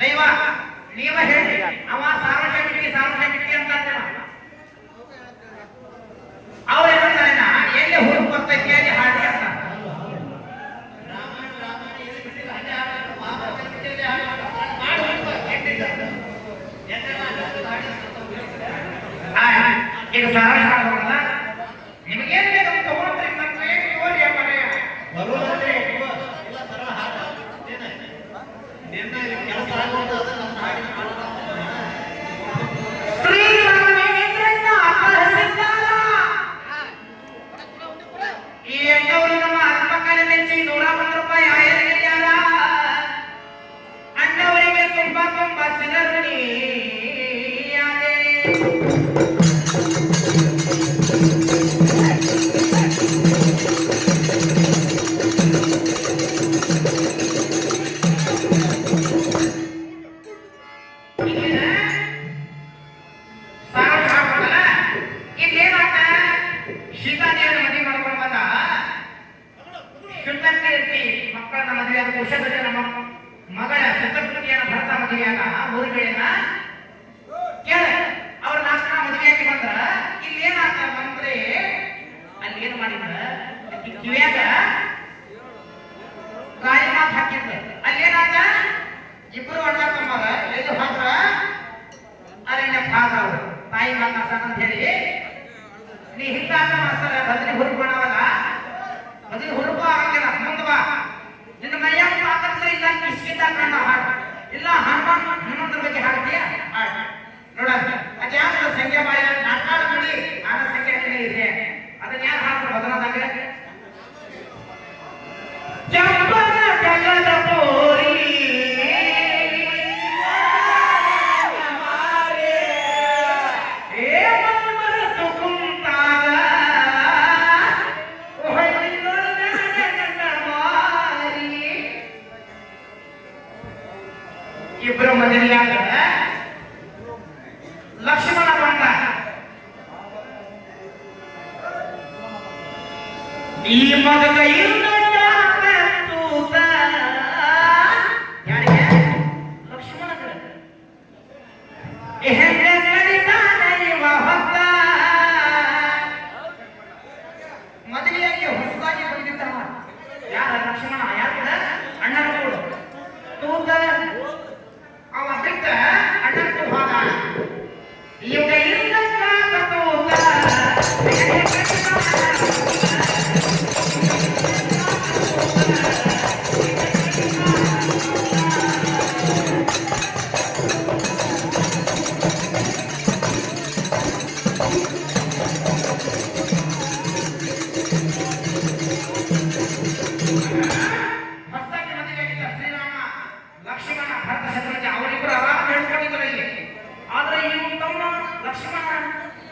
ದೈವ ನೀವ ಹೇಳಿ ಅವ ಸಾರ್ವಜನಿಕಿ ಅಂತ ಅವ್ರು ಏನಂತಾರೆ ಎಲ್ಲಿ ಹುಡುಕ್ ಬರ್ತೈತಿ ಅಲ್ಲಿ ಹಾಡಿ ಅಂತ ಈಗ ಸಾರಾಂಶ ಆಗ್ಬೋದಲ್ಲ ನಿಮಗೇನು ಬೇಕು ತಗೊಂಡ್ರಿ ಮತ್ತೆ ತೋರಿ ಮನೆಯ ಬರುವಂತೆ ಕೆಲಸ ಆಗೋದು ಶ್ರೀರಾಮೇಂದ್ರನ್ನ ಅಪಹರಿಸಿದ್ದಾರ ಈ ಅಣ್ಣವರು ನಮ್ಮ ಆತ್ಮಕಾಲ ಮೆಚ್ಚಿ 101 ರೂಪಾಯಿ ಆಯರಿಗಿದ್ದಾರ ಅಣ್ಣವರಿಗೆ ತುಂಬಾ ಚಿರಋಣಿ ಮಕ್ಕಳನ್ನ ಮದುವೆಯಾದ ಕುಶಧ್ವಜ ನಮ್ಮ ಮಗಳ ಶತಪತಿಯನ್ನ ಭರತ ಮದುವೆಯಾದ ಊರುಗಳನ್ನ ಕೇಳ ಅವ್ರ ನಾಲ್ಕನ ಮದುವೆಯಾಗಿ ಬಂದ್ರ ಇಲ್ಲಿ ಏನಾಗ್ತದ ಅಂದ್ರೆ ಅಲ್ಲಿ ಏನು ಮಾಡಿದ್ರ ಕಿವಿಯಾಗ ಗಾಳಿ ಮಾತು ಹಾಕಿದ್ರ ಅಲ್ಲಿ ಏನಾಗ್ತ ಇಬ್ರು ಅಣ್ಣ ತಮ್ಮರ ಎದು ಹಾಕ್ರ ಅರಣ್ಯ ಭಾಗ ಅವರು ತಾಯಿ ಮಾತಾಡ್ತಾನ ಅಂತ ಹೇಳಿ ನೀ ಹಿಂಗಾಕ ಮಾಡ್ತಾರ ಬದಲಿ ಹುರುಪಣವಲ್ಲ ಬದಲಿ ಹುರುಪು ಆಗಂಗಿಲ್ಲ ಮುಂದೆ ಬಾ ನಿನ್ನ ಮೈಯಾಗ ಮಾತಾಡಿದ್ರೆ ಇಲ್ಲ ಕಿಸ್ಕಿತ ಕಣ್ಣ ಹಾಡು ಇಲ್ಲ ಹನುಮಂತರ ಬಗ್ಗೆ ಹಾಡ್ತೀಯ ನೋಡ ಅದ್ ಯಾರು ಸಂಖ್ಯೆ ಮಾಡಿ ನಾಟಕ ಮಾಡಿ ಆನ ಸಂಖ್ಯೆ ಇದೆ ಅದನ್ನ ಯಾರು ಹಾಡ್ತಾರೆ ಬದಲಾದಾಗ ಜಂಬನ ಜಗದ ಪೋರಿ ಇಬ್ಬರ ಮದುವೆಯಾಗ ಲಕ್ಷ್ಮಣ ಬಂದ ಈ ಮಗಗ ತೂತ ಯಾರಿಗೆ ಲಕ್ಷ್ಮಣ ಮದುವೆಯಾಗಿ ಹೊಸದಾಗಿ ಬಂದಿದ್ದವ ಯಾರ ಲಕ್ಷ್ಮಣ ಯಾರ ಅಣ್ಣನ ಕೂಡ ತೂತ ಅವ ಬಿಟ್ಟ ಅಣ್ಣನ ಹೋದ ಇವಾಗ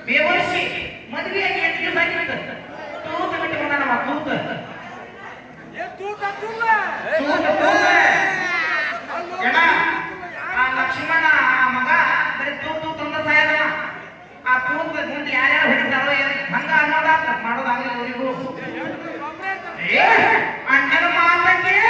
ಬೇವರ್ಸಿ ಮದುವೆಯಾಗಿ 8 ದಿವಸ ಆಗಿತ್ತು ತೂತ ಬಿಟ್ಟುಕೊಂಡ ನಮ್ಮ ಆ ಲಕ್ಷ್ಮಣ ಮಗ ಬರೀ ತೂತು ತಂದ ಸಾಯದ ಆ ತೂತ ಗುಂಡಿ ಯಾರ್ಯಾರು ಹಿಡಿತಾರೋ ಹಂಗ ಅನ್ನೋದಾತ ಮಾಡೋದಾಗಲಿ ಅವರಿಗೂ ಅಣ್ಣನ ಮಾತ ಕೇಳಿ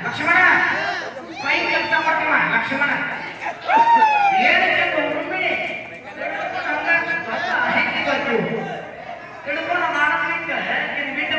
ಲಕ್ಷ್ಮಣ ಕೈ ಕೆಲಸ ಮಾಡ್ತೀವ ಲಕ್ಷ್ಮಣ ಏನಕ್ಕೆ ಒಮ್ಮೆ ಹಿಡ್ಕೊಂಡು ಮಾಡಲಿಕ್ಕೆ ಬಿಟ್ಟು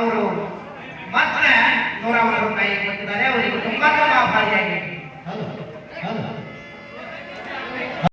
ಅವರು ಮತ್ತೆ 101 ರೂಪಾಯಿ ಕೊಟ್ಟಿದ್ದಾರೆ. ಅವರಿಗೆ ತುಂಬಾ ಭಾರಿಯಾಗಿದೆ. ಹೌದು ಹೌದು